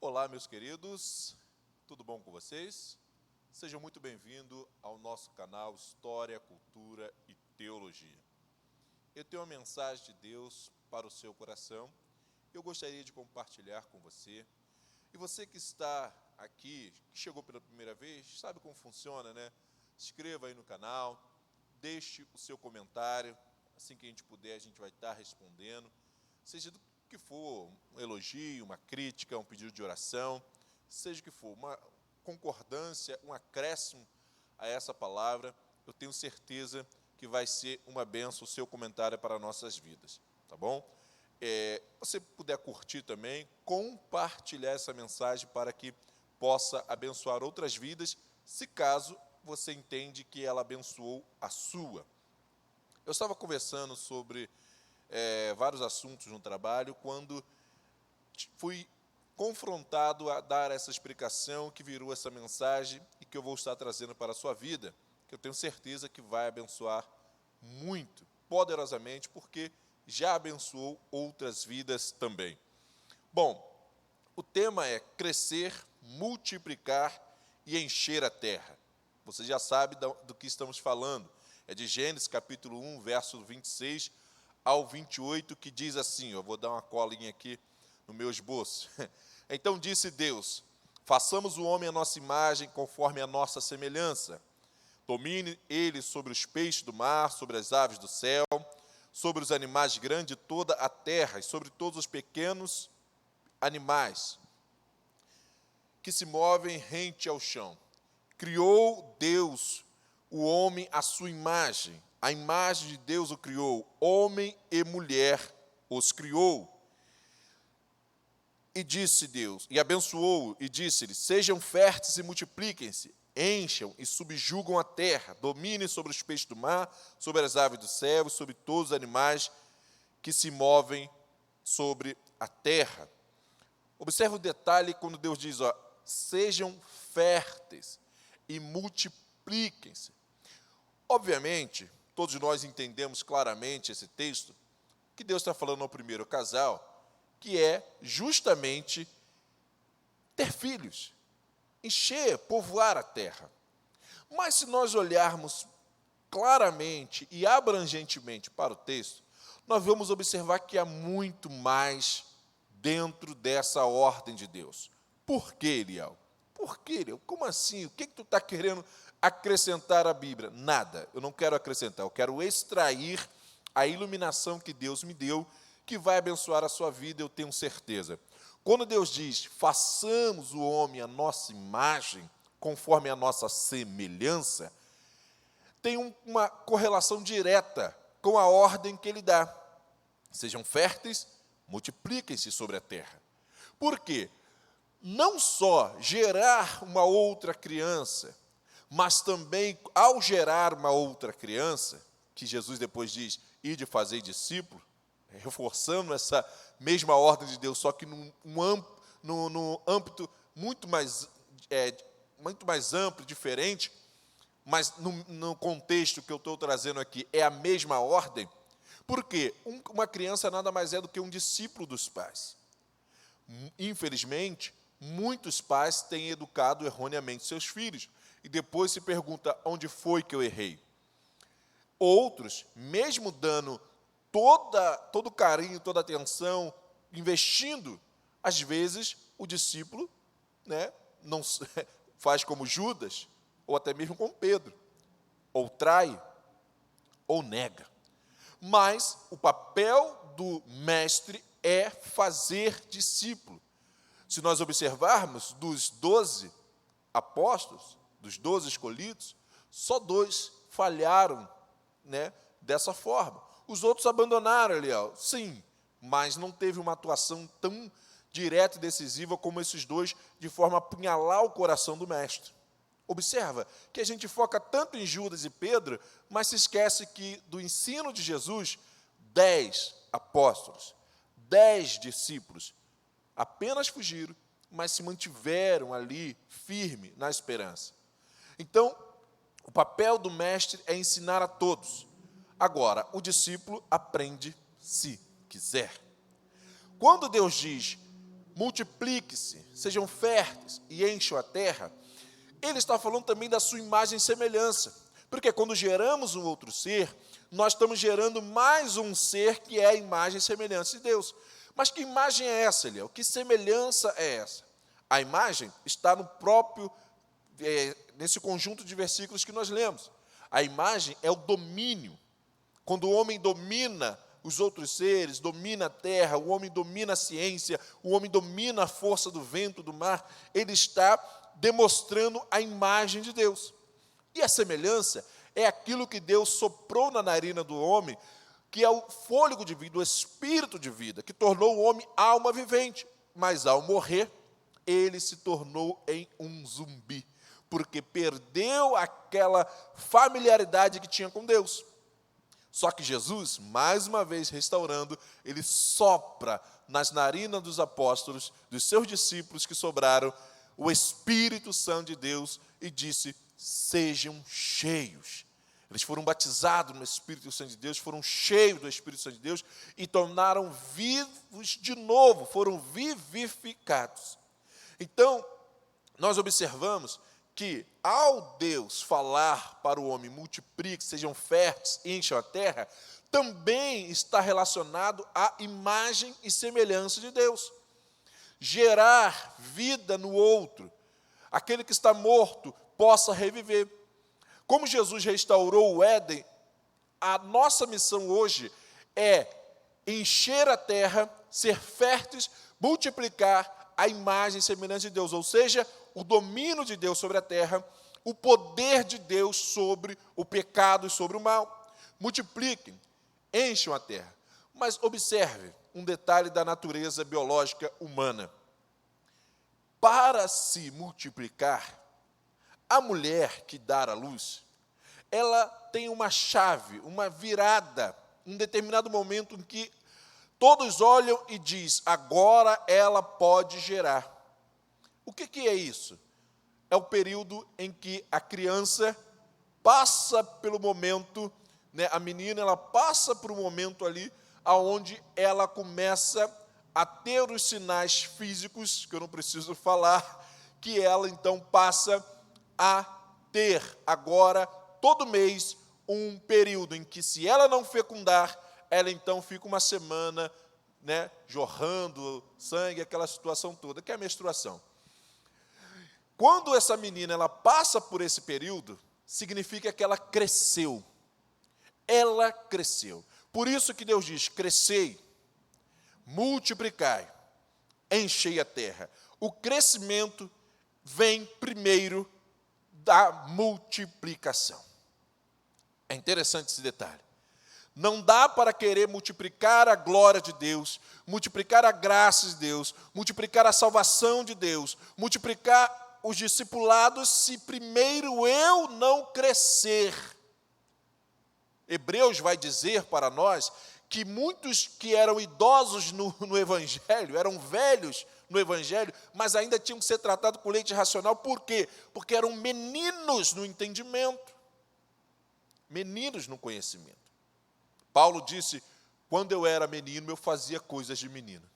Olá, meus queridos, tudo bom com vocês? Sejam muito bem-vindos ao nosso canal História, Cultura e Teologia. Eu tenho uma mensagem de Deus para o seu coração. Eu gostaria de compartilhar com você. E você que está aqui, que chegou pela primeira vez, sabe como funciona, né? Se inscreva aí no canal, deixe o seu comentário. Assim que a gente puder, a gente vai estar respondendo. Seja do que for, um elogio, uma crítica, um pedido de oração, seja o que for, uma concordância, um acréscimo a essa palavra, eu tenho certeza que vai ser uma bênção o seu comentário para nossas vidas, tá bom? Você puder curtir também, compartilhar essa mensagem para que possa abençoar outras vidas, se caso você entende que ela abençoou a sua. Eu estava conversando sobre vários assuntos no trabalho, quando fui confrontado a dar essa explicação que virou essa mensagem e que eu vou estar trazendo para a sua vida, que eu tenho certeza que vai abençoar muito, poderosamente, porque já abençoou outras vidas também. Bom, o tema é crescer, multiplicar e encher a terra. Você já sabe do que estamos falando. É de Gênesis capítulo 1, verso 26 ao 28, que diz assim, eu vou dar uma colinha aqui no meu esboço. Então disse Deus, façamos o homem à nossa imagem, conforme a nossa semelhança. Domine ele sobre os peixes do mar, sobre as aves do céu, sobre os animais grandes de toda a terra, e sobre todos os pequenos animais que se movem rente ao chão. Criou Deus o homem à sua imagem. A imagem de Deus o criou, homem e mulher os criou. E disse Deus, e abençoou, e disse-lhe, sejam férteis e multipliquem-se, encham e subjugam a terra, dominem sobre os peixes do mar, sobre as aves do céu, sobre todos os animais que se movem sobre a terra. Observe o detalhe quando Deus diz, sejam férteis e multipliquem-se. Obviamente, todos nós entendemos claramente esse texto, que Deus está falando ao primeiro casal, que é justamente ter filhos, encher, povoar a terra. Mas se nós olharmos claramente e abrangentemente para o texto, nós vamos observar que há muito mais dentro dessa ordem de Deus. Por que, Eliel? Por que, Eliel? Como assim? O que tu está querendo acrescentar à Bíblia? Nada, eu não quero acrescentar, eu quero extrair a iluminação que Deus me deu, que vai abençoar a sua vida, eu tenho certeza. Quando Deus diz, façamos o homem à nossa imagem, conforme a nossa semelhança, tem uma correlação direta com a ordem que Ele dá. Sejam férteis, multipliquem-se sobre a terra. Por quê? Não só gerar uma outra criança, mas também, ao gerar uma outra criança, que Jesus depois diz, ide fazer discípulo, reforçando essa mesma ordem de Deus, só que no âmbito muito mais amplo, diferente, mas no contexto que eu estou trazendo aqui, é a mesma ordem, porque uma criança nada mais é do que um discípulo dos pais. Infelizmente, muitos pais têm educado erroneamente seus filhos, e depois se pergunta, onde foi que eu errei? Outros, mesmo dando todo o carinho, toda a atenção, investindo, às vezes o discípulo não faz como Judas, ou até mesmo como Pedro, ou trai, ou nega. Mas o papel do mestre é fazer discípulo. Se nós observarmos, dos 12 apóstolos, dos 12 escolhidos, só 2 falharam dessa forma. Os outros abandonaram, Eliel, sim, mas não teve uma atuação tão direta e decisiva como esses 2, de forma a apunhalar o coração do mestre. Observa que a gente foca tanto em Judas e Pedro, mas se esquece que do ensino de Jesus, 10 apóstolos, 10 discípulos, apenas fugiram, mas se mantiveram ali, firme na esperança. Então, o papel do mestre é ensinar a todos. Agora, o discípulo aprende se quiser. Quando Deus diz, multiplique-se, sejam férteis e encham a terra, ele está falando também da sua imagem e semelhança. Porque quando geramos um outro ser, nós estamos gerando mais um ser que é a imagem e semelhança de Deus. Mas que imagem é essa, Eliel? Que semelhança é essa? A imagem está no próprio, nesse conjunto de versículos que nós lemos. A imagem é o domínio. Quando o homem domina os outros seres, domina a terra, o homem domina a ciência, o homem domina a força do vento, do mar, ele está demonstrando a imagem de Deus. E a semelhança é aquilo que Deus soprou na narina do homem, que é o fôlego de vida, o espírito de vida, que tornou o homem alma vivente. Mas ao morrer, ele se tornou em um zumbi, porque perdeu aquela familiaridade que tinha com Deus. Só que Jesus, mais uma vez restaurando, ele sopra nas narinas dos apóstolos, dos seus discípulos que sobraram, o Espírito Santo de Deus e disse: sejam cheios. Eles foram batizados no Espírito Santo de Deus, foram cheios do Espírito Santo de Deus e tornaram vivos de novo, foram vivificados. Então, nós observamos que, ao Deus falar para o homem, multiplique, sejam férteis, encham a terra, também está relacionado à imagem e semelhança de Deus. Gerar vida no outro, aquele que está morto possa reviver. Como Jesus restaurou o Éden, a nossa missão hoje é encher a terra, ser férteis, multiplicar a imagem e semelhança de Deus, ou seja, o domínio de Deus sobre a terra, o poder de Deus sobre o pecado e sobre o mal. Multipliquem, encham a terra. Mas observe um detalhe da natureza biológica humana. Para se multiplicar, a mulher que dá à luz, ela tem uma chave, uma virada, um determinado momento em que todos olham e diz: agora ela pode gerar. O que é isso? É o período em que a criança passa pelo momento, a menina, ela passa por um momento ali, onde ela começa a ter os sinais físicos, que eu não preciso falar, que ela então passa a ter agora, todo mês, um período em que, se ela não fecundar, ela então fica uma semana, jorrando sangue, aquela situação toda, que é a menstruação. Quando essa menina ela passa por esse período, significa que ela cresceu. Ela cresceu. Por isso que Deus diz: crescei, multiplicai, enchei a terra. O crescimento vem primeiro da multiplicação. É interessante esse detalhe. Não dá para querer multiplicar a glória de Deus, multiplicar a graça de Deus, multiplicar a salvação de Deus, multiplicar os discipulados, se primeiro eu não crescer. Hebreus vai dizer para nós que muitos que eram idosos no Evangelho, eram velhos no Evangelho, mas ainda tinham que ser tratados com leite racional. Por quê? Porque eram meninos no entendimento, meninos no conhecimento. Paulo disse: quando eu era menino, eu fazia coisas de menino,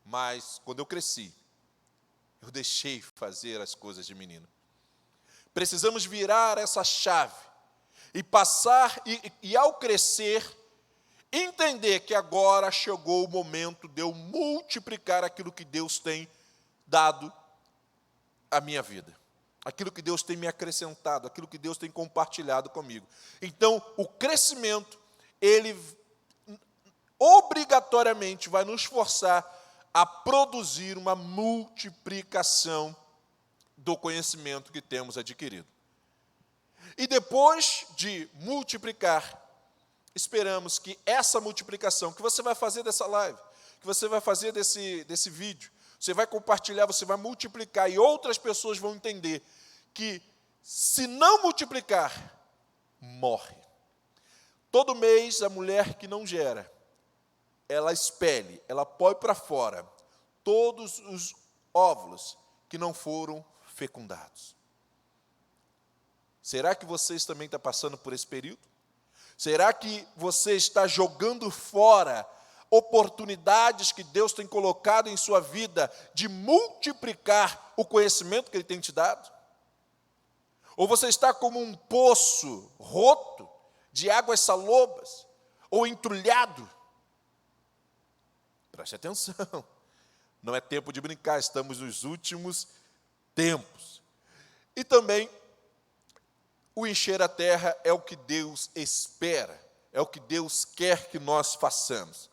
mas quando eu cresci, eu deixei fazer as coisas de menino. Precisamos virar essa chave e passar, e ao crescer, entender que agora chegou o momento de eu multiplicar aquilo que Deus tem dado à minha vida, aquilo que Deus tem me acrescentado, aquilo que Deus tem compartilhado comigo. Então, o crescimento, ele obrigatoriamente vai nos forçar a produzir uma multiplicação do conhecimento que temos adquirido. E depois de multiplicar, esperamos que essa multiplicação que você vai fazer dessa live, que você vai fazer desse vídeo, você vai compartilhar, você vai multiplicar, e outras pessoas vão entender que, se não multiplicar, morre. Todo mês, a mulher que não gera, ela expele, ela põe para fora todos os óvulos que não foram fecundados. Será que vocês também estão passando por esse período? Será que você está jogando fora oportunidades que Deus tem colocado em sua vida de multiplicar o conhecimento que Ele tem te dado? Ou você está como um poço roto, de águas salobras, ou entulhado? Preste atenção, não é tempo de brincar, estamos nos últimos tempos. E também, o encher a terra é o que Deus espera, é o que Deus quer que nós façamos.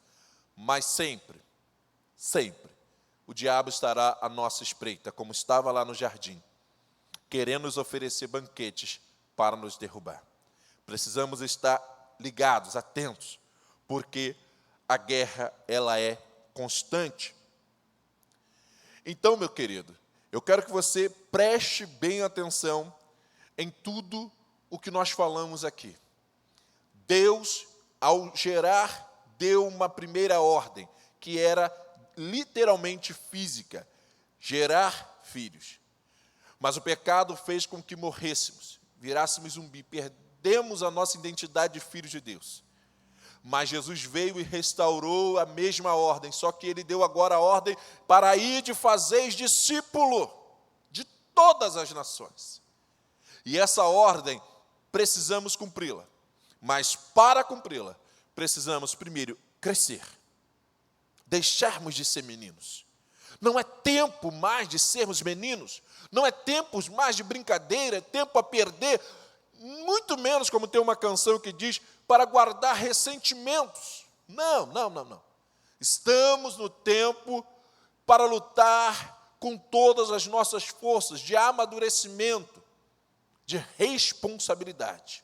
Mas sempre, o diabo estará à nossa espreita, como estava lá no jardim, querendo nos oferecer banquetes para nos derrubar. Precisamos estar ligados, atentos, porque a guerra, ela é constante. Então, meu querido, eu quero que você preste bem atenção em tudo o que nós falamos aqui. Deus, ao gerar, deu uma primeira ordem, que era literalmente física, gerar filhos. Mas o pecado fez com que morrêssemos, virássemos zumbi, perdemos a nossa identidade de filhos de Deus. Mas Jesus veio e restaurou a mesma ordem, só que Ele deu agora a ordem para ir de fazeres discípulo de todas as nações. E essa ordem, precisamos cumpri-la. Mas para cumpri-la, precisamos primeiro crescer, deixarmos de ser meninos. Não é tempo mais de sermos meninos, não é tempo mais de brincadeira, é tempo a perder, muito menos como tem uma canção que diz, para guardar ressentimentos. Não. Estamos no tempo para lutar com todas as nossas forças de amadurecimento, de responsabilidade.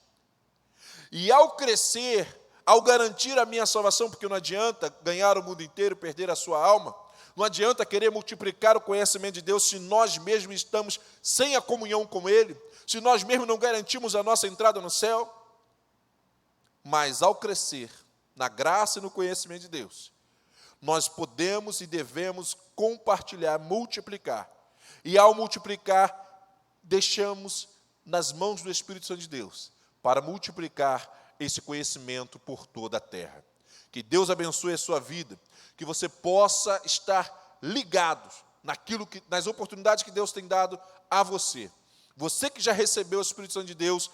E ao crescer, ao garantir a minha salvação, porque não adianta ganhar o mundo inteiro e perder a sua alma, não adianta querer multiplicar o conhecimento de Deus se nós mesmos estamos sem a comunhão com Ele, se nós mesmos não garantimos a nossa entrada no céu. Mas ao crescer na graça e no conhecimento de Deus, nós podemos e devemos compartilhar, multiplicar. E ao multiplicar, deixamos nas mãos do Espírito Santo de Deus, para multiplicar esse conhecimento por toda a terra. Que Deus abençoe a sua vida, que você possa estar ligado nas oportunidades que Deus tem dado a você. Você que já recebeu o Espírito Santo de Deus,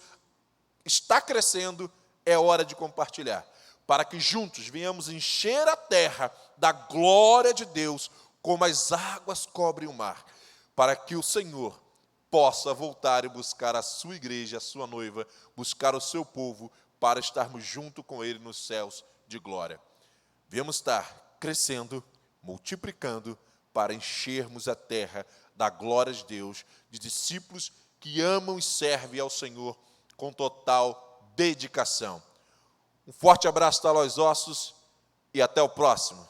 está crescendo, é hora de compartilhar, para que juntos venhamos encher a terra da glória de Deus, como as águas cobrem o mar, para que o Senhor possa voltar e buscar a sua igreja, a sua noiva, buscar o seu povo, para estarmos junto com Ele nos céus de glória. Devemos estar crescendo, multiplicando, para enchermos a terra da glória de Deus, de discípulos que amam e servem ao Senhor com total dedicação. Um forte abraço, Talóis Ossos, e até o próximo.